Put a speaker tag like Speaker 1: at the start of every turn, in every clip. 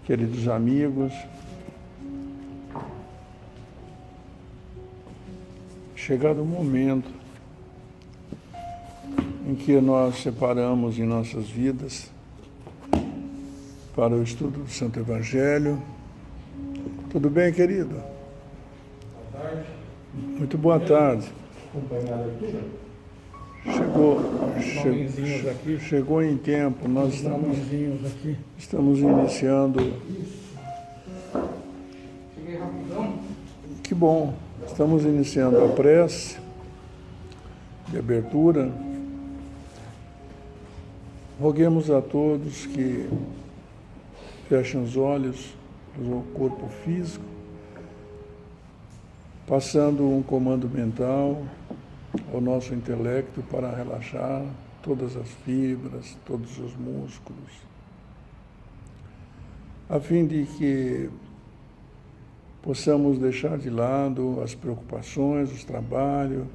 Speaker 1: queridos amigos, chegado o momento em que nós separamos em nossas vidas para o estudo do Santo Evangelho. Tudo bem, querido?
Speaker 2: Boa tarde.
Speaker 1: Muito boa tarde.
Speaker 2: Acompanhar a leitura?
Speaker 1: Chegou em tempo. Nós estamos iniciando.
Speaker 2: Cheguei rapidão.
Speaker 1: Que bom. Estamos iniciando a prece de abertura. Roguemos a todos que fechem os olhos do corpo físico, passando um comando mental ao nosso intelecto para relaxar todas as fibras, todos os músculos, a fim de que possamos deixar de lado as preocupações, os trabalhos,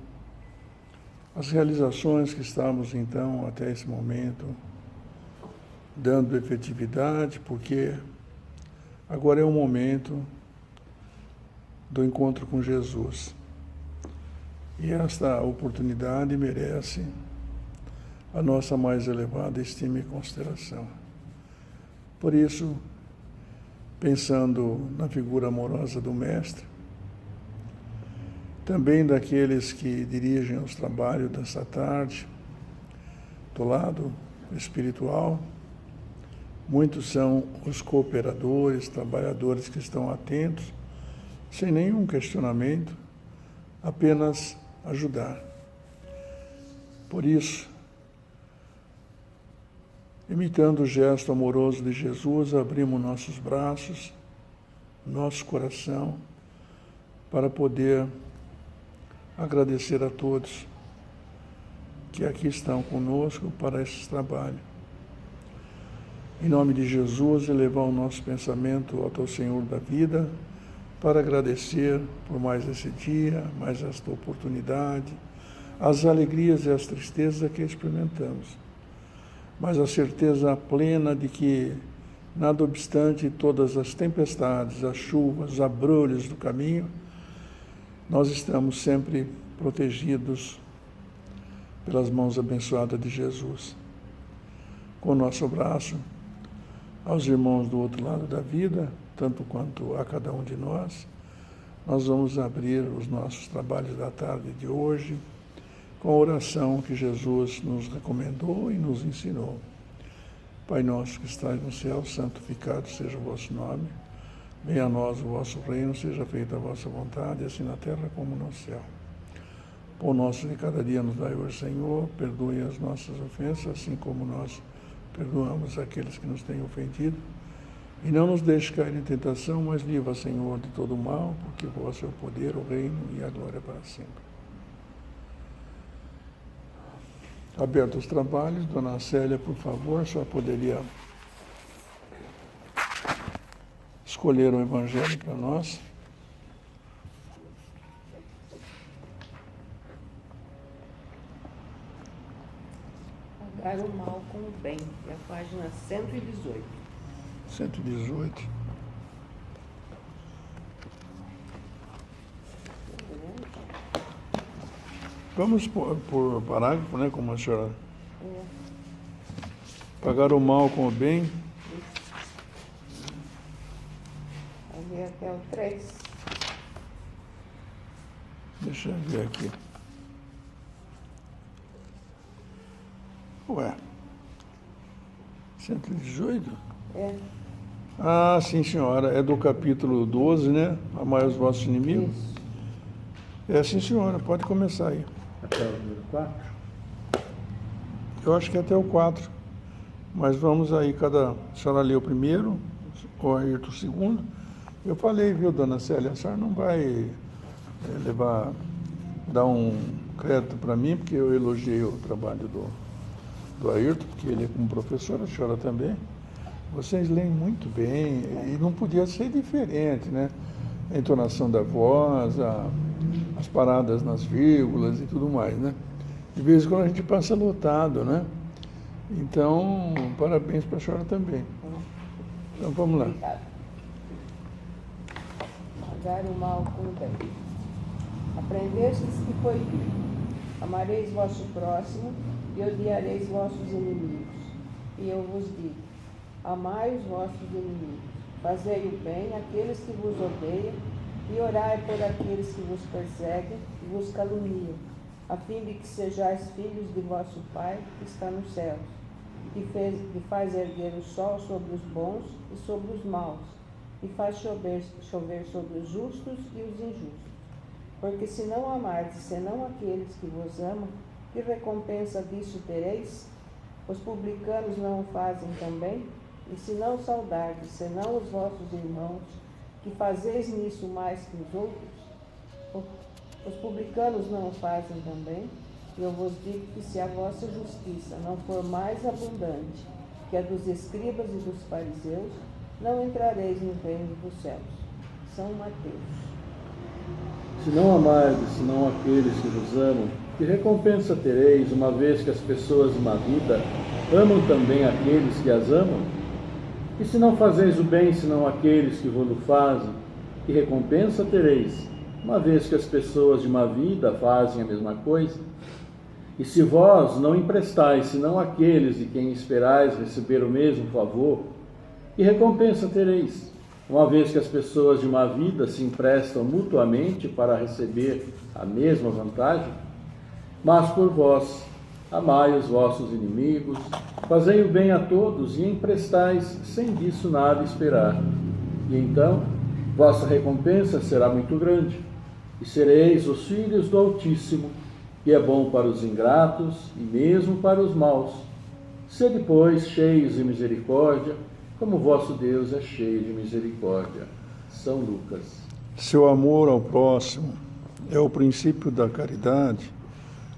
Speaker 1: as realizações que estamos, então, até esse momento, dando efetividade, porque agora é o momento do encontro com Jesus. E esta oportunidade merece a nossa mais elevada estima e consideração. Por isso, pensando na figura amorosa do Mestre, também daqueles que dirigem os trabalhos desta tarde, do lado espiritual, muitos são os cooperadores, trabalhadores que estão atentos, sem nenhum questionamento, apenas ajudar. Por isso, imitando o gesto amoroso de Jesus, abrimos nossos braços, nosso coração, para poder agradecer a todos que aqui estão conosco para esse trabalho. Em nome de Jesus, elevar o nosso pensamento ao Teu Senhor da vida, para agradecer por mais esse dia, mais esta oportunidade, as alegrias e as tristezas que experimentamos, mas a certeza plena de que, nada obstante todas as tempestades, as chuvas, os abrolhos do caminho, nós estamos sempre protegidos pelas mãos abençoadas de Jesus. Com o nosso abraço aos irmãos do outro lado da vida, tanto quanto a cada um de nós, nós vamos abrir os nossos trabalhos da tarde de hoje com a oração que Jesus nos recomendou e nos ensinou. Pai nosso que estais no céu, santificado seja o vosso nome. Venha a nós o vosso reino, seja feita a vossa vontade, assim na terra como no céu. Pão nosso de cada dia nos dai hoje, Senhor, perdoe as nossas ofensas, assim como nós perdoamos aqueles que nos têm ofendido. E não nos deixe cair em tentação, mas livra, Senhor, de todo mal, porque vosso é o poder, o reino e a glória para sempre. Aberto os trabalhos, Dona Célia, por favor, só poderia escolher um evangelho para nós.
Speaker 3: Pagar o mal com o bem, é a página 118.
Speaker 1: 118. Vamos por parágrafo, né, como a senhora... Pagar o mal com o bem.
Speaker 3: Ali até o 3.
Speaker 1: Deixa eu ver aqui. Ué. 118?
Speaker 3: É.
Speaker 1: Ah, sim, senhora. É do capítulo 12, né? Amai os vossos inimigos.
Speaker 3: Isso.
Speaker 1: É, sim, senhora. Pode começar aí.
Speaker 2: Até o número 4?
Speaker 1: Eu acho que é até o 4. Mas vamos aí, a senhora leu o primeiro, o Ayrton o segundo. Eu falei, viu, Dona Célia, a senhora não vai dar um crédito para mim, porque eu elogiei o trabalho do Ayrton, porque ele é como professor, a senhora também. Vocês leem muito bem, e não podia ser diferente, né? A entonação da voz, as paradas nas vírgulas e tudo mais, né? De vez em quando a gente passa lotado, né? Então, parabéns para a senhora também. Então vamos lá.
Speaker 3: Obrigada. Pagar o mal com o bem. Aprendestes que foi dito: amareis vosso próximo e odiareis vossos inimigos. E eu vos digo: amai os vossos inimigos, fazei o bem àqueles que vos odeiam e orai por aqueles que vos perseguem e vos caluniam, a fim de que sejais filhos de vosso Pai que está nos céus, que faz erguer o sol sobre os bons e sobre os maus, e faz chover sobre os justos e os injustos. Porque se não amardes senão aqueles que vos amam, que recompensa disso tereis? Os publicanos não o fazem também? E se não saudardes senão os vossos irmãos, que fazeis nisso mais que os outros? Os publicanos não o fazem também? E eu vos digo que se a vossa justiça não for mais abundante que a dos escribas e dos fariseus, não entrareis no reino dos céus. São Mateus.
Speaker 2: Se não amardes, senão aqueles que vos amam, que recompensa tereis, uma vez que as pessoas de má vida amam também aqueles que as amam? E se não fazeis o bem, senão aqueles que vos fazem, que recompensa tereis, uma vez que as pessoas de má vida fazem a mesma coisa? E se vós não emprestais, senão aqueles de quem esperais receber o mesmo favor, que recompensa tereis, uma vez que as pessoas de má vida se emprestam mutuamente para receber a mesma vantagem? Mas por vós, amai os vossos inimigos, fazei o bem a todos e emprestais sem disso nada esperar. E então, vossa recompensa será muito grande, e sereis os filhos do Altíssimo, que é bom para os ingratos e mesmo para os maus. Sede, pois, cheios de misericórdia, como vosso Deus é cheio de misericórdia. São Lucas.
Speaker 1: Seu amor ao próximo é o princípio da caridade.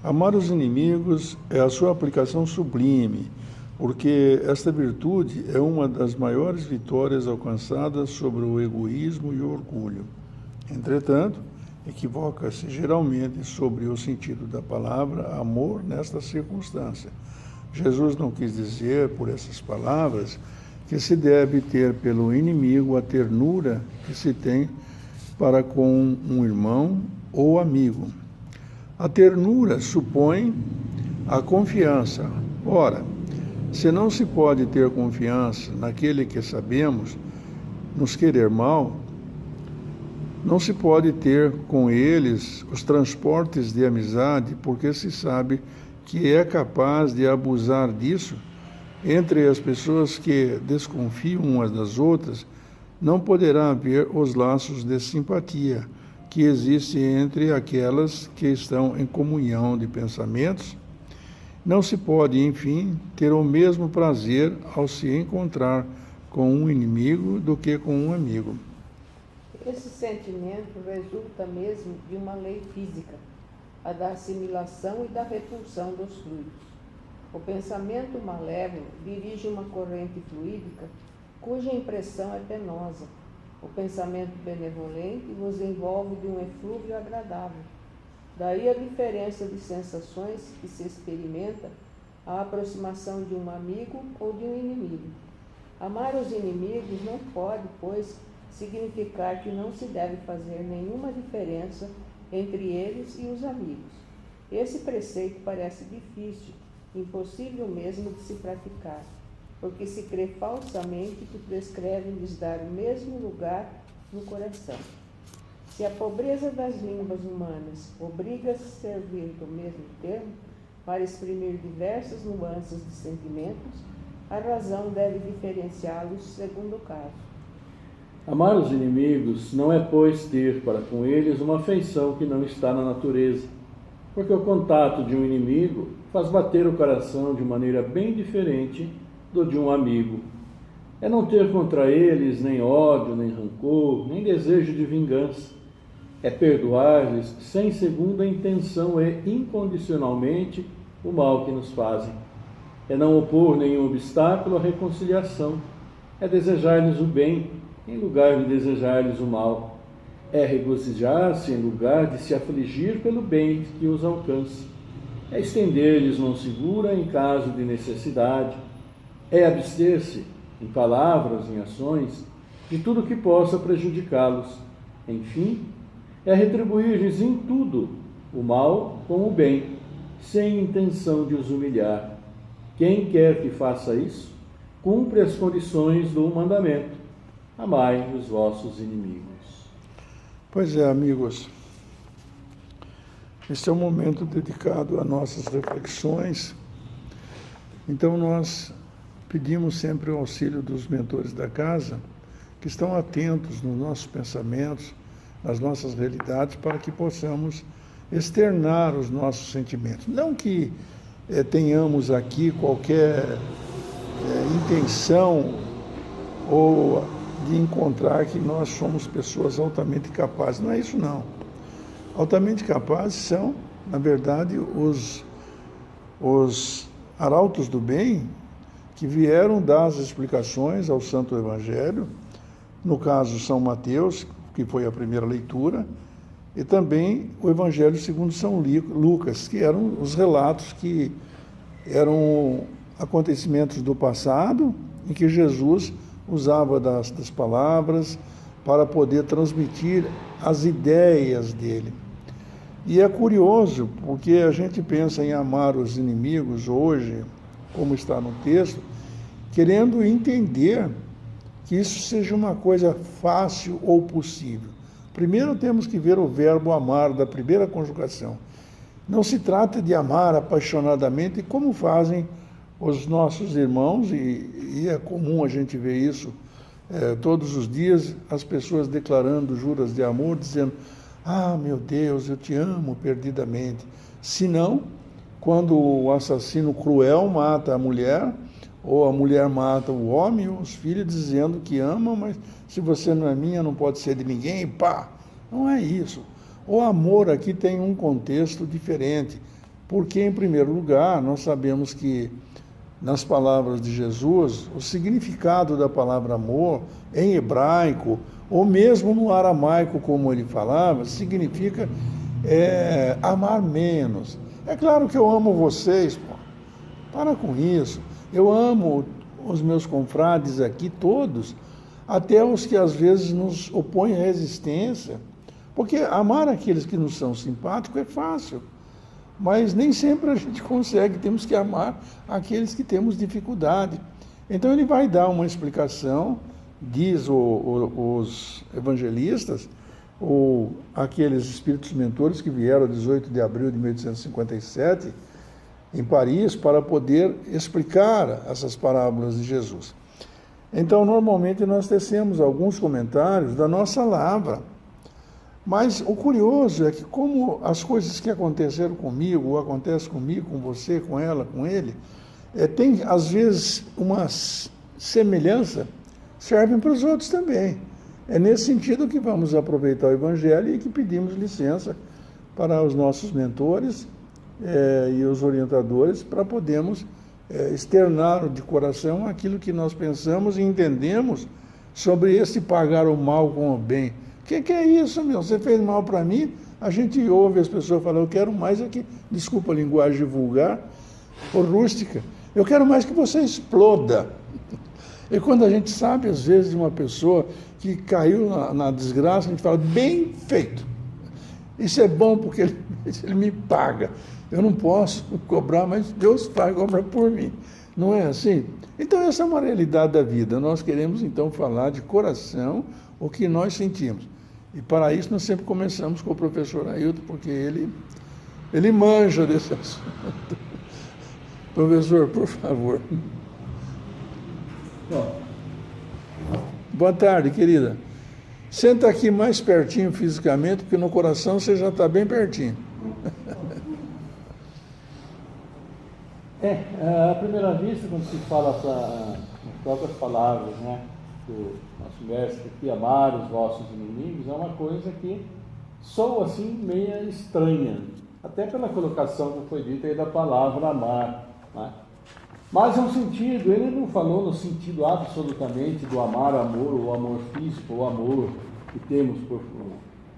Speaker 1: Amar os inimigos é a sua aplicação sublime, porque esta virtude é uma das maiores vitórias alcançadas sobre o egoísmo e o orgulho. Entretanto, equivoca-se geralmente sobre o sentido da palavra amor nesta circunstância. Jesus não quis dizer, por essas palavras, que se deve ter pelo inimigo a ternura que se tem para com um irmão ou amigo. A ternura supõe a confiança. Ora, se não se pode ter confiança naquele que sabemos nos querer mal, não se pode ter com eles os transportes de amizade, porque se sabe que é capaz de abusar disso. Entre as pessoas que desconfiam umas das outras, não poderá haver os laços de simpatia que existem entre aquelas que estão em comunhão de pensamentos. Não se pode, enfim, ter o mesmo prazer ao se encontrar com um inimigo do que com um amigo.
Speaker 3: Esse sentimento resulta mesmo de uma lei física, a da assimilação e da repulsão dos fluidos. O pensamento malévolo dirige uma corrente fluídica cuja impressão é penosa. O pensamento benevolente vos envolve de um eflúvio agradável. Daí a diferença de sensações que se experimenta à aproximação de um amigo ou de um inimigo. Amar os inimigos não pode, pois, significar que não se deve fazer nenhuma diferença entre eles e os amigos. Esse preceito parece difícil, impossível mesmo de se praticar, porque se crê falsamente que prescreve-lhes dar o mesmo lugar no coração. Se a pobreza das línguas humanas obriga a servir do mesmo termo para exprimir diversas nuances de sentimentos, a razão deve diferenciá-los segundo o caso.
Speaker 2: Amar os inimigos não é, pois, ter para com eles uma afeição que não está na natureza, porque o contato de um inimigo faz bater o coração de maneira bem diferente do de um amigo. É não ter contra eles nem ódio, nem rancor, nem desejo de vingança. É perdoar-lhes sem segunda intenção e incondicionalmente o mal que nos fazem. É não opor nenhum obstáculo à reconciliação. É desejar-lhes o bem em lugar de desejar-lhes o mal. É regozijar-se em lugar de se afligir pelo bem que os alcança. É estender-lhes mão segura em caso de necessidade. É abster-se em palavras, em ações, de tudo que possa prejudicá-los. Enfim, é retribuir-lhes em tudo o mal com o bem, sem intenção de os humilhar. Quem quer que faça isso, cumpre as condições do mandamento: amai os vossos inimigos.
Speaker 1: Pois é, amigos, esse é um momento dedicado a nossas reflexões. Então nós pedimos sempre o auxílio dos mentores da casa, que estão atentos nos nossos pensamentos, nas nossas realidades, para que possamos externar os nossos sentimentos. Não que tenhamos aqui qualquer intenção ou de encontrar que nós somos pessoas altamente capazes. Não é isso, não. Altamente capazes são, na verdade, os arautos do bem que vieram dar as explicações ao Santo Evangelho, no caso São Mateus, que foi a primeira leitura, e também o Evangelho segundo São Lucas, que eram os relatos que eram acontecimentos do passado, em que Jesus usava das palavras para poder transmitir as ideias dele. E é curioso, porque a gente pensa em amar os inimigos hoje, como está no texto, querendo entender que isso seja uma coisa fácil ou possível. Primeiro temos que ver o verbo amar da primeira conjugação. Não se trata de amar apaixonadamente, como fazem os nossos irmãos, e é comum a gente ver isso todos os dias, as pessoas declarando juras de amor, dizendo: ah, meu Deus, eu te amo perdidamente. Se não, quando o assassino cruel mata a mulher, ou a mulher mata o homem, ou os filhos dizendo que amam, mas se você não é minha, não pode ser de ninguém, e pá. Não é isso. O amor aqui tem um contexto diferente, porque, em primeiro lugar, nós sabemos que, nas palavras de Jesus, o significado da palavra amor, em hebraico, ou mesmo no aramaico, como ele falava, significa amar menos. É claro que eu amo vocês, pô. Para com isso. Eu amo os meus confrades aqui, todos, até os que às vezes nos opõem resistência, porque amar aqueles que nos são simpáticos é fácil, mas nem sempre a gente consegue, temos que amar aqueles que temos dificuldade. Então ele vai dar uma explicação, diz os evangelistas, ou aqueles espíritos mentores que vieram 18 de abril de 1857, em Paris, para poder explicar essas parábolas de Jesus. Então, normalmente, nós tecemos alguns comentários da nossa lavra, mas o curioso é que, como as coisas que aconteceram comigo, ou acontecem comigo, com você, com ela, com ele, tem, às vezes, uma semelhança, servem para os outros também. É nesse sentido que vamos aproveitar o Evangelho e que pedimos licença para os nossos mentores e os orientadores para podermos externar de coração aquilo que nós pensamos e entendemos sobre esse pagar o mal com o bem. O que é isso, meu? Você fez mal para mim? A gente ouve as pessoas falar: eu quero mais aqui, desculpa a linguagem vulgar ou rústica, eu quero mais que você exploda. E quando a gente sabe, às vezes, de uma pessoa que caiu na desgraça, a gente fala: bem feito. Isso é bom porque ele me paga. Eu não posso cobrar, mas Deus cobra por mim. Não é assim? Então, essa é uma realidade da vida. Nós queremos, então, falar de coração o que nós sentimos. E, para isso, nós sempre começamos com o professor Ailton, porque ele manja desse assunto. Professor, por favor. Boa tarde, querida. Senta aqui mais pertinho fisicamente, porque no coração você já está bem pertinho.
Speaker 2: À primeira vista, quando se fala as próprias palavras, né, do nosso mestre, que amar os vossos inimigos, é uma coisa que soa assim meia estranha, até pela colocação que foi dita aí da palavra amar, né? Mas é um sentido, ele não falou no sentido absolutamente do amar, amor, ou amor físico, ou amor que temos por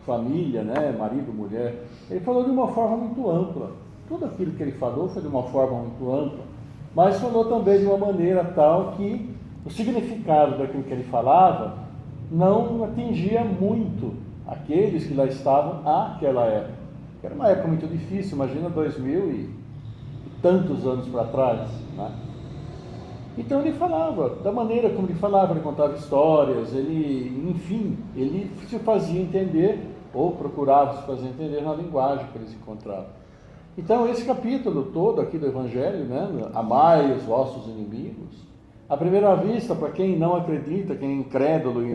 Speaker 2: família, né, marido, mulher. Ele falou de uma forma muito ampla. Tudo aquilo que ele falou foi de uma forma muito ampla, mas falou também de uma maneira tal que o significado daquilo que ele falava não atingia muito aqueles que lá estavam àquela época. Era uma época muito difícil, imagina 2000 e tantos anos para trás, né? Então ele falava, da maneira como ele falava, ele contava histórias, ele se fazia entender, ou procurava se fazer entender na linguagem que eles encontravam. Então esse capítulo todo aqui do Evangelho, né, amai os vossos inimigos, à primeira vista, para quem não acredita, quem é incrédulo e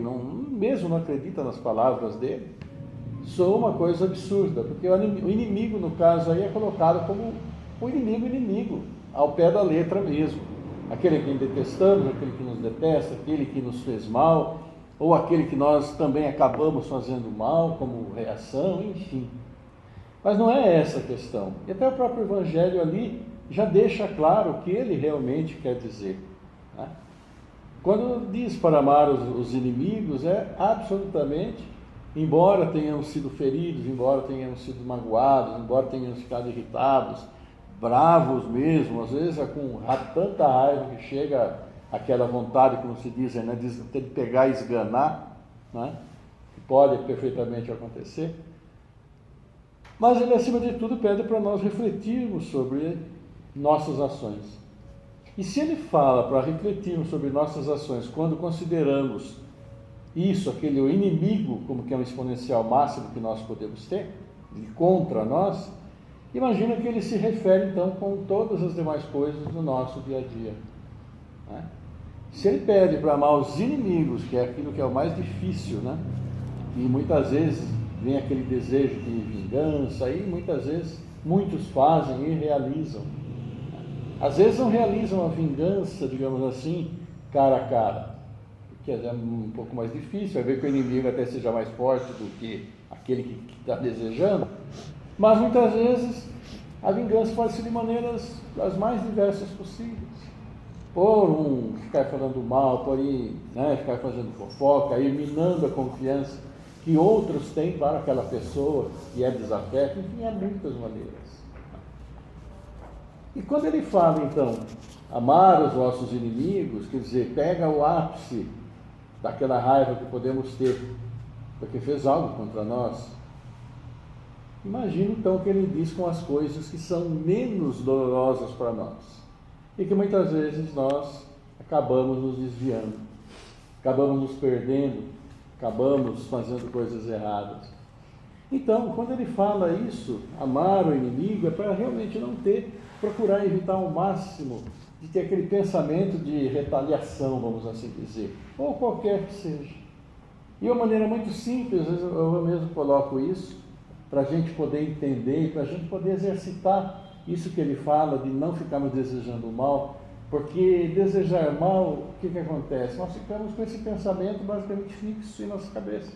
Speaker 2: mesmo não acredita nas palavras dele, soa uma coisa absurda, porque o inimigo, no caso aí, é colocado como o inimigo, ao pé da letra mesmo. Aquele que detestamos, aquele que nos detesta, aquele que nos fez mal, ou aquele que nós também acabamos fazendo mal como reação, enfim. Mas não é essa a questão. E até o próprio Evangelho ali já deixa claro o que ele realmente quer dizer, né? Quando diz para amar os inimigos, é absolutamente, embora tenham sido feridos, embora tenham sido magoados, embora tenham ficado irritados, bravos mesmo, às vezes é com tanta raiva que chega aquela vontade, como se diz, né, de pegar e esganar, né, que pode perfeitamente acontecer. Mas ele, acima de tudo, pede para nós refletirmos sobre nossas ações. E se ele fala para refletirmos sobre nossas ações quando consideramos isso, aquele inimigo, como que é um exponencial máximo que nós podemos ter, contra nós, imagina que ele se refere então com todas as demais coisas do nosso dia a dia, né? Se ele pede para amar os inimigos, que é aquilo que é o mais difícil, né? E muitas vezes vem aquele desejo de vingança, e muitas vezes muitos fazem e realizam. Às vezes não realizam a vingança, digamos assim, cara a cara, que é um pouco mais difícil, vai ver que o inimigo até seja mais forte do que aquele que está desejando, mas muitas vezes a vingança pode ser de maneiras as mais diversas possíveis. Por ficar falando mal, por ir, né, ficar fazendo fofoca, ir minando a confiança que outros têm para aquela pessoa e é desafeto, enfim, há muitas maneiras. E quando ele fala, então, amar os vossos inimigos, quer dizer, pega o ápice daquela raiva que podemos ter, porque fez algo contra nós. Imagina, então, o que ele diz com as coisas que são menos dolorosas para nós, e que muitas vezes nós acabamos nos desviando, acabamos nos perdendo, acabamos fazendo coisas erradas. Então, quando ele fala isso, amar o inimigo, é para realmente não procurar evitar ao máximo de ter aquele pensamento de retaliação, vamos assim dizer, ou qualquer que seja. E uma maneira muito simples, às vezes eu mesmo coloco isso, para a gente poder entender, para a gente poder exercitar isso que ele fala, de não ficarmos desejando mal, porque desejar mal, o que acontece? Nós ficamos com esse pensamento basicamente fixo em nossa cabeça.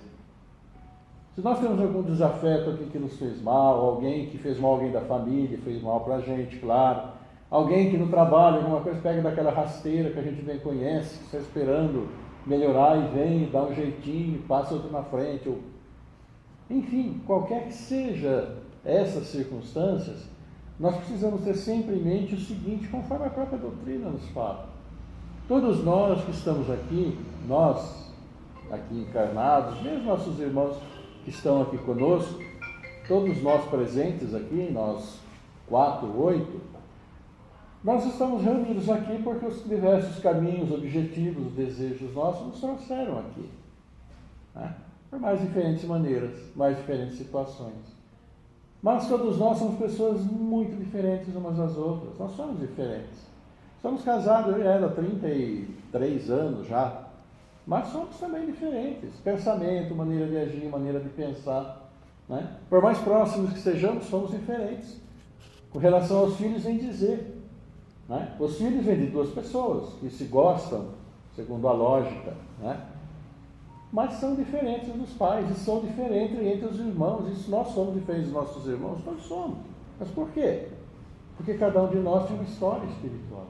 Speaker 2: Se nós temos algum desafeto aqui que nos fez mal, alguém que fez mal a alguém da família, fez mal para a gente, claro, alguém que no trabalho, alguma coisa, pega daquela rasteira que a gente bem conhece, que está esperando melhorar e vem, dá um jeitinho, passa outro na frente, ou... enfim, qualquer que seja essas circunstâncias, nós precisamos ter sempre em mente o seguinte, conforme a própria doutrina nos fala. Todos nós que estamos aqui, nós aqui encarnados, mesmo nossos irmãos que estão aqui conosco, todos nós presentes aqui, nós 4, 8, nós estamos reunidos aqui porque os diversos caminhos, objetivos, desejos nossos nos trouxeram aqui, né? Por mais diferentes maneiras, mais diferentes situações. Mas todos nós somos pessoas muito diferentes umas das outras, nós somos diferentes. Somos casados, eu e ela, há 33 anos já, mas somos também diferentes. Pensamento, maneira de agir, maneira de pensar, né? Por mais próximos que sejamos, somos diferentes. Com relação aos filhos, em dizer, né? Os filhos vêm de duas pessoas que se gostam, segundo a lógica, né? Mas são diferentes dos pais, e são diferentes entre os irmãos. Isso nós somos diferentes dos nossos irmãos, nós somos. Mas por quê? Porque cada um de nós tem uma história espiritual.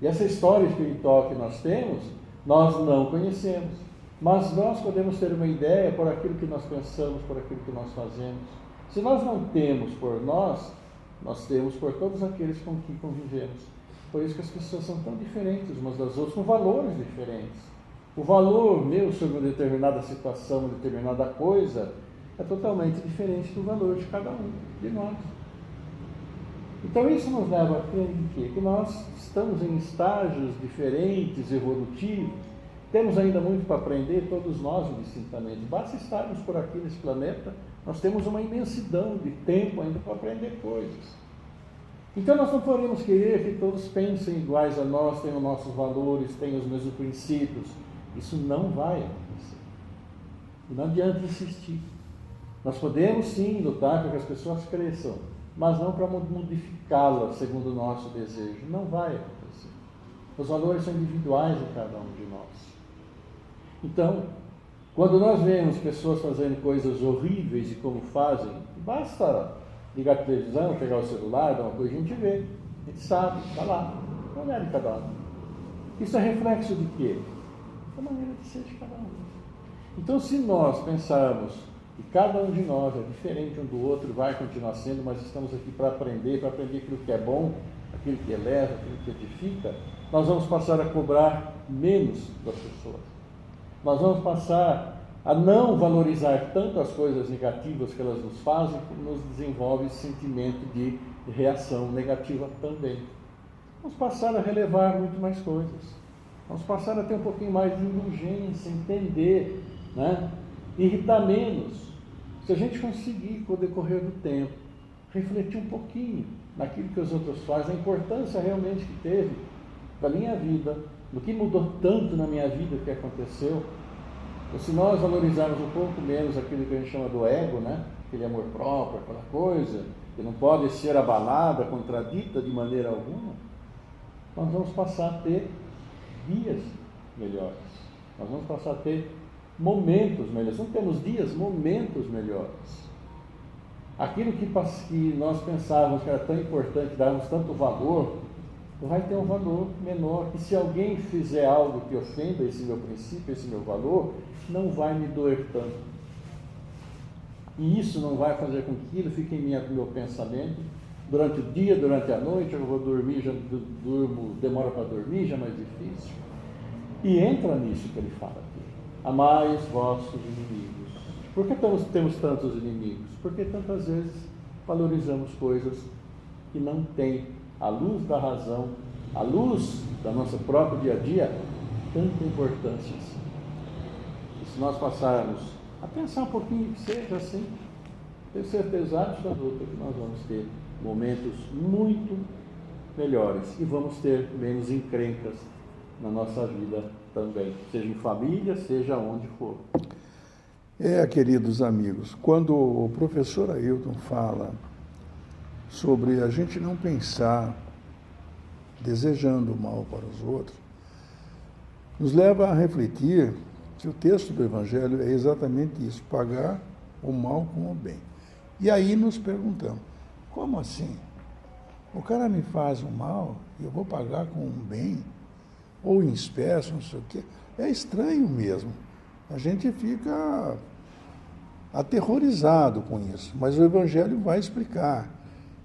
Speaker 2: E essa história espiritual que nós temos, nós não conhecemos. Mas nós podemos ter uma ideia por aquilo que nós pensamos, por aquilo que nós fazemos. Se nós não temos por nós temos por todos aqueles com quem convivemos. Por isso que as pessoas são tão diferentes umas das outras, com valores diferentes. O valor meu sobre uma determinada situação, uma determinada coisa, é totalmente diferente do valor de cada um de nós. Então isso nos leva a crer em quê? Que nós estamos em estágios diferentes, evolutivos, temos ainda muito para aprender, todos nós indistintamente. Basta estarmos por aqui nesse planeta, nós temos uma imensidão de tempo ainda para aprender coisas. Então nós não podemos querer que todos pensem iguais a nós, tenham nossos valores, tenham os mesmos princípios. Isso não vai acontecer. E não adianta insistir. Nós podemos sim lutar para que as pessoas cresçam, mas não para modificá-las segundo o nosso desejo. Não vai acontecer. Os valores são individuais de cada um de nós. Então, quando nós vemos pessoas fazendo coisas horríveis e como fazem, basta ligar a televisão, pegar o celular, dar uma coisa, a gente vê, a gente sabe, está lá, não é de cada um. Isso é reflexo de quê? Da maneira de ser de cada um. Então, se nós pensarmos que cada um de nós é diferente um do outro, vai continuar sendo, mas estamos aqui para aprender aquilo que é bom, aquilo que eleva, aquilo que edifica, nós vamos passar a cobrar menos das pessoas. Nós vamos passar a não valorizar tanto as coisas negativas que elas nos fazem, como nos desenvolve esse sentimento de reação negativa também. Vamos passar a relevar muito mais coisas. Vamos passar a ter um pouquinho mais de indulgência, entender, né? Irritar menos. Se a gente conseguir, com o decorrer do tempo, refletir um pouquinho naquilo que os outros fazem, a importância realmente que teve da minha vida, do que mudou tanto na minha vida que aconteceu, ou se nós valorizarmos um pouco menos aquilo que a gente chama do ego, né? Aquele amor próprio, aquela coisa, que não pode ser abalada, contradita de maneira alguma, nós vamos passar a ter dias melhores. Nós vamos passar a ter momentos melhores. Não temos dias, momentos melhores. Aquilo que nós pensávamos que era tão importante, darmos tanto valor, vai ter um valor menor. E se alguém fizer algo que ofenda esse meu princípio, esse meu valor, não vai me doer tanto. E isso não vai fazer com que aquilo fique em meu pensamento. Durante o dia, durante a noite, eu vou dormir, já durmo, demora para dormir, já é mais difícil. E entra nisso que ele fala aqui. Amai os vossos inimigos. Por que temos tantos inimigos? Porque tantas vezes valorizamos coisas que não têm à luz da razão, à luz da nossa própria dia a dia, tanta importância assim. E se nós passarmos a pensar um pouquinho que seja assim, tenho certeza absoluta que nós vamos ter momentos muito melhores e vamos ter menos encrencas na nossa vida também, seja em família, seja onde for.
Speaker 1: Queridos amigos, quando o professor Ailton fala sobre a gente não pensar desejando o mal para os outros, nos leva a refletir que o texto do Evangelho é exatamente isso, pagar o mal com o bem. E aí nos perguntamos, como assim? O cara me faz o mal e eu vou pagar com um bem? Ou em espécie, não sei o quê. É estranho mesmo. A gente fica aterrorizado com isso. Mas o Evangelho vai explicar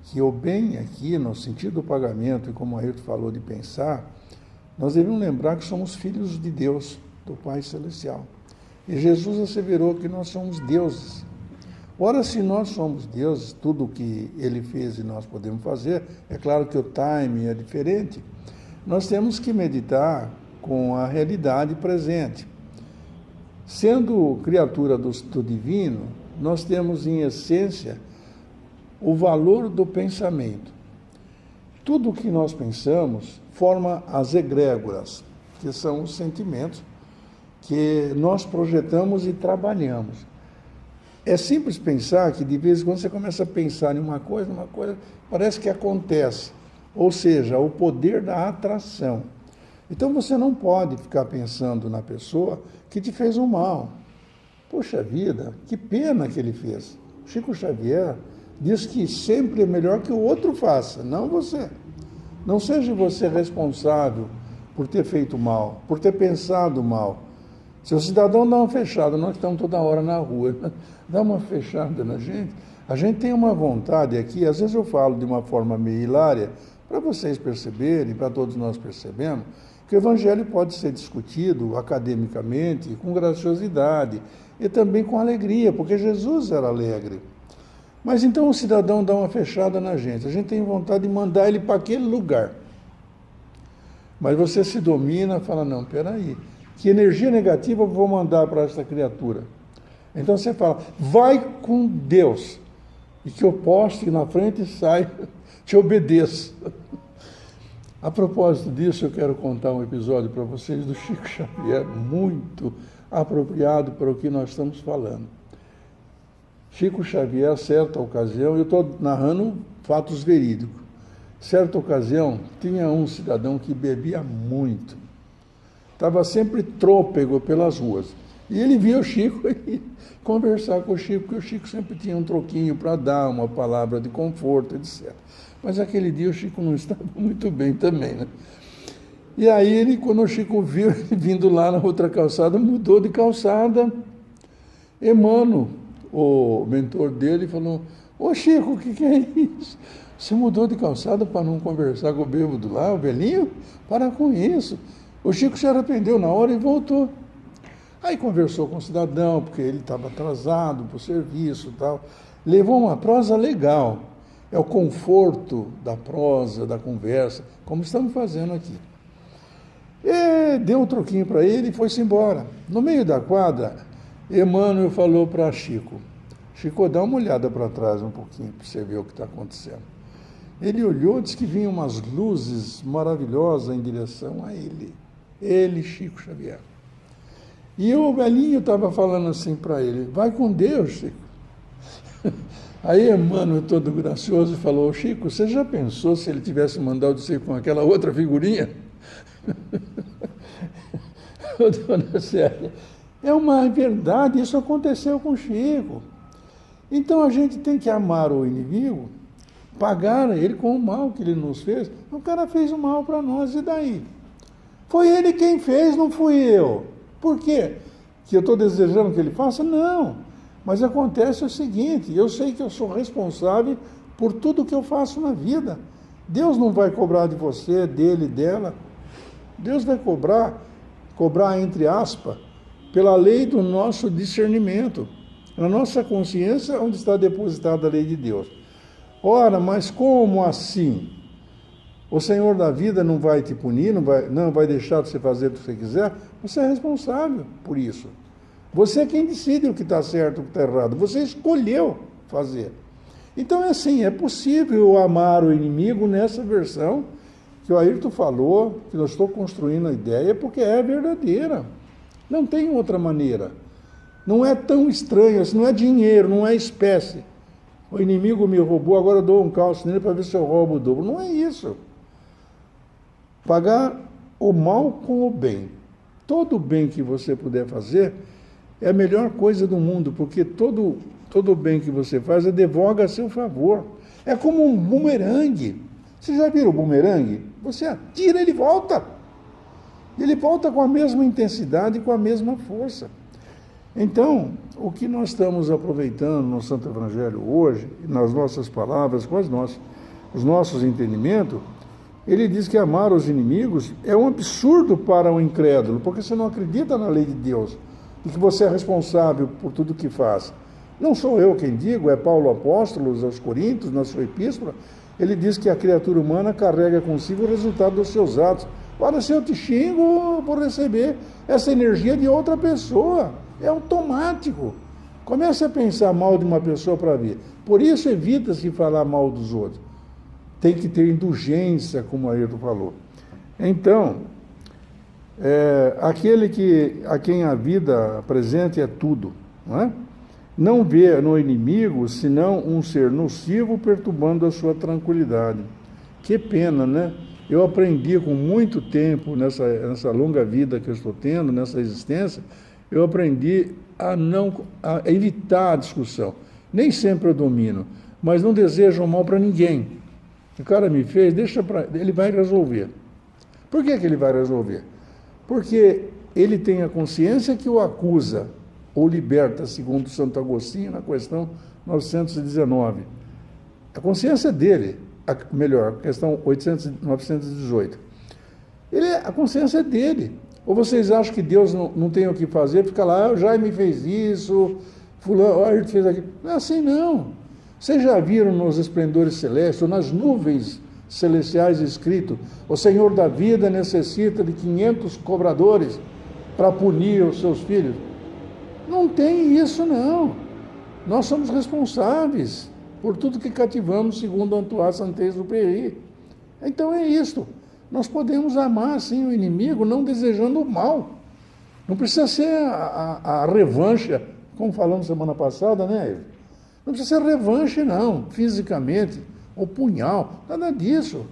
Speaker 1: que o bem aqui, no sentido do pagamento, e como a Ailton falou de pensar, nós devemos lembrar que somos filhos de Deus, do Pai Celestial. E Jesus asseverou que nós somos deuses. Ora, se nós somos deuses, tudo o que Ele fez e nós podemos fazer, é claro que o timing é diferente, nós temos que meditar com a realidade presente. Sendo criatura do divino, nós temos em essência o valor do pensamento. Tudo o que nós pensamos forma as egrégoras, que são os sentimentos que nós projetamos e trabalhamos. É simples pensar que de vez em quando você começa a pensar em uma coisa, parece que acontece. Ou seja, o poder da atração. Então você não pode ficar pensando na pessoa que te fez um mal. Poxa vida, que pena que ele fez. Chico Xavier diz que sempre é melhor que o outro faça, não você. Não seja você responsável por ter feito mal, por ter pensado mal. Se o cidadão dá uma fechada, nós estamos toda hora na rua, dá uma fechada na gente, a gente tem uma vontade aqui, às vezes eu falo de uma forma meio hilária, para vocês perceberem, para todos nós percebemos, que o Evangelho pode ser discutido academicamente, com graciosidade e também com alegria, porque Jesus era alegre. Mas então o cidadão dá uma fechada na gente, a gente tem vontade de mandar ele para aquele lugar. Mas você se domina, fala, não, peraí, que energia negativa eu vou mandar para essa criatura? Então você fala, vai com Deus, e que eu poste na frente e saia, te obedeço. A propósito disso, eu quero contar um episódio para vocês do Chico Xavier, muito apropriado para o que nós estamos falando. Chico Xavier, certa ocasião, eu estou narrando fatos verídicos, certa ocasião, tinha um cidadão que bebia muito, estava sempre trôpego pelas ruas, e ele via o Chico e conversar com o Chico, porque o Chico sempre tinha um troquinho para dar, uma palavra de conforto, etc. Mas aquele dia o Chico não estava muito bem também, né? E aí, quando o Chico viu ele vindo lá na outra calçada, mudou de calçada. Emmanuel, o mentor dele, falou, ô Chico, o que é isso? Você mudou de calçada para não conversar com o bêbado lá, o velhinho? Para com isso. O Chico se arrependeu na hora e voltou. Aí conversou com o cidadão, porque ele estava atrasado para o serviço e tal. Levou uma prosa legal. É o conforto da prosa, da conversa, como estamos fazendo aqui. E deu um troquinho para ele e foi-se embora. No meio da quadra, Emmanuel falou para Chico, Chico, dá uma olhada para trás um pouquinho, para você ver o que está acontecendo. Ele olhou, disse que vinham umas luzes maravilhosas em direção a ele, Chico Xavier. E o velhinho estava falando assim para ele, vai com Deus, Chico. Aí Emmanuel, todo gracioso, falou, Chico, você já pensou se ele tivesse mandado você com aquela outra figurinha? Dona Célia, é uma verdade, isso aconteceu com Chico. Então a gente tem que amar o inimigo, pagar ele com o mal que ele nos fez. O cara fez o mal para nós, e daí? Foi ele quem fez, não fui eu. Por quê? Que eu estou desejando que ele faça? Não. Mas acontece o seguinte, eu sei que eu sou responsável por tudo que eu faço na vida. Deus não vai cobrar de você, dele, dela. Deus vai cobrar entre aspas, pela lei do nosso discernimento. Na nossa consciência, onde está depositada a lei de Deus. Ora, mas como assim? O Senhor da vida não vai te punir, não vai deixar você fazer o que você quiser? Você é responsável por isso. Você é quem decide o que está certo e o que está errado. Você escolheu fazer. Então é assim, é possível amar o inimigo nessa versão que o Ayrton falou, que eu estou construindo a ideia, porque é verdadeira. Não tem outra maneira. Não é tão estranho, assim, não é dinheiro, não é espécie. O inimigo me roubou, agora eu dou um calço nele para ver se eu roubo o dobro. Não é isso. Pagar o mal com o bem. Todo o bem que você puder fazer é a melhor coisa do mundo, porque todo o bem que você faz devoga a seu favor. É como um bumerangue. Você já viram o bumerangue? Você atira, ele volta. Ele volta com a mesma intensidade e com a mesma força. Então, o que nós estamos aproveitando no Santo Evangelho hoje, nas nossas palavras, com os nossos entendimentos, ele diz que amar os inimigos é um absurdo para o incrédulo, porque você não acredita na lei de Deus e que você é responsável por tudo que faz. Não sou eu quem digo, é Paulo Apóstolo aos Coríntios, na sua epístola, ele diz que a criatura humana carrega consigo o resultado dos seus atos. Ora, se eu te xingo por receber essa energia de outra pessoa, é automático. Comece a pensar mal de uma pessoa para ver. Por isso evita-se falar mal dos outros. Tem que ter indulgência, como a Ayrton falou. Então, aquele a quem a vida presente é tudo, não é? Não vê no inimigo senão um ser nocivo perturbando a sua tranquilidade. Que pena, né? Eu aprendi com muito tempo, nessa longa vida que eu estou tendo, nessa existência, eu aprendi a evitar a discussão. Nem sempre eu domino, mas não desejo mal para ninguém. O cara me fez, ele vai resolver. Por que ele vai resolver? Porque ele tem a consciência que o acusa ou liberta, segundo Santo Agostinho, na questão 919. A consciência dele. melhor, questão 918. A consciência é dele. Ou vocês acham que Deus não tem o que fazer, fica lá, o Jaime fez isso, fulano, ele fez aquilo. Não é assim, não. Vocês já viram nos esplendores celestes, ou nas nuvens celestiais escrito, o Senhor da vida necessita de 500 cobradores para punir os seus filhos? Não tem isso, não. Nós somos responsáveis por tudo que cativamos, segundo Antoine Saint-Exupéry. Então é isto. Nós podemos amar, sim, o inimigo, não desejando o mal. Não precisa ser a revanche, como falamos semana passada, né? Não precisa ser revanche, não, fisicamente, ou punhal, nada disso.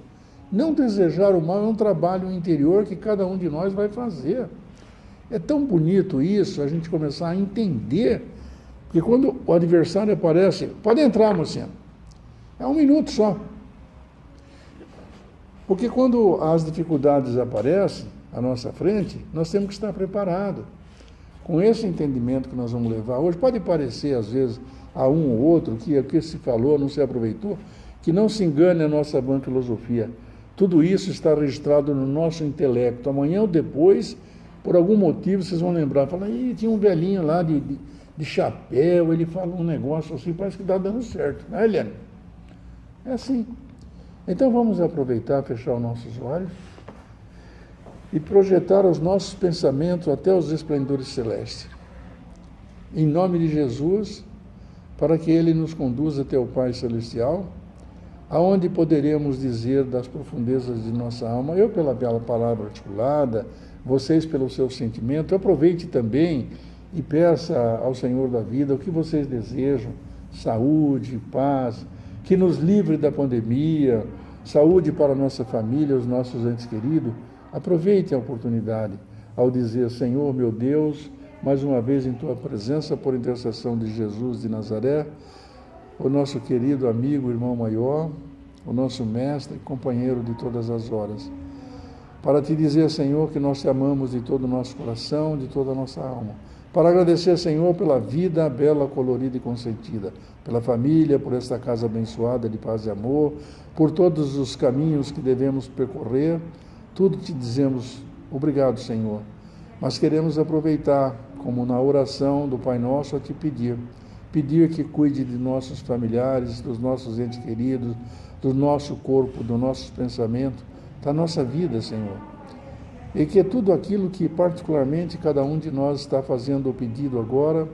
Speaker 1: Não desejar o mal é um trabalho interior que cada um de nós vai fazer. É tão bonito isso, a gente começar a entender, porque quando o adversário aparece, pode entrar, mocinha, é 1 minuto só. Porque quando as dificuldades aparecem à nossa frente, nós temos que estar preparados. Com esse entendimento que nós vamos levar hoje, pode parecer, às vezes, a um ou outro, que o que se falou não se aproveitou, que não se engane a nossa vã filosofia. Tudo isso está registrado no nosso intelecto. Amanhã ou depois, por algum motivo, vocês vão lembrar, falar, tinha um velhinho lá de chapéu, ele fala um negócio assim, parece que está dando certo. Não é, Eliane? É assim. Então vamos aproveitar, fechar os nossos olhos e projetar os nossos pensamentos até os esplendores celestes. Em nome de Jesus, para que Ele nos conduza até o Pai Celestial, aonde poderemos dizer das profundezas de nossa alma, eu pela bela palavra articulada, vocês pelo seu sentimento, aproveite também e peça ao Senhor da vida o que vocês desejam, saúde, paz, que nos livre da pandemia, saúde para a nossa família, os nossos entes queridos. Aproveite a oportunidade ao dizer, Senhor, meu Deus, mais uma vez em Tua presença, por intercessão de Jesus de Nazaré, o nosso querido amigo, irmão maior, o nosso mestre, companheiro de todas as horas, para Te dizer, Senhor, que nós Te amamos de todo o nosso coração, de toda a nossa alma, para agradecer, Senhor, pela vida bela, colorida e consentida, pela família, por esta casa abençoada de paz e amor, por todos os caminhos que devemos percorrer, tudo Te dizemos, obrigado, Senhor, mas queremos aproveitar, como na oração do Pai Nosso, a Te pedir que cuide de nossos familiares, dos nossos entes queridos, do nosso corpo, dos nossos pensamentos, da nossa vida, Senhor. E que tudo aquilo que particularmente cada um de nós está fazendo o pedido agora,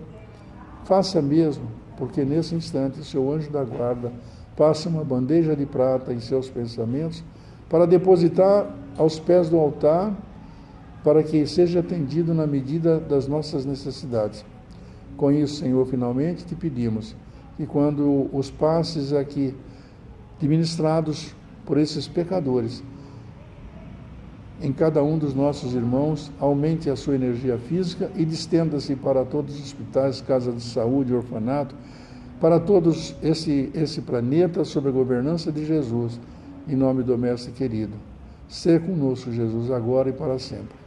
Speaker 1: faça mesmo, porque nesse instante o seu anjo da guarda passa uma bandeja de prata em seus pensamentos para depositar aos pés do altar, para que seja atendido na medida das nossas necessidades. Com isso, Senhor, finalmente te pedimos que quando os passes aqui administrados por esses pecadores, em cada um dos nossos irmãos, aumente a sua energia física e distenda-se para todos os hospitais, casas de saúde, orfanato, para todos esse planeta sob a governança de Jesus, em nome do Mestre querido. Ser conosco, Jesus, agora e para sempre.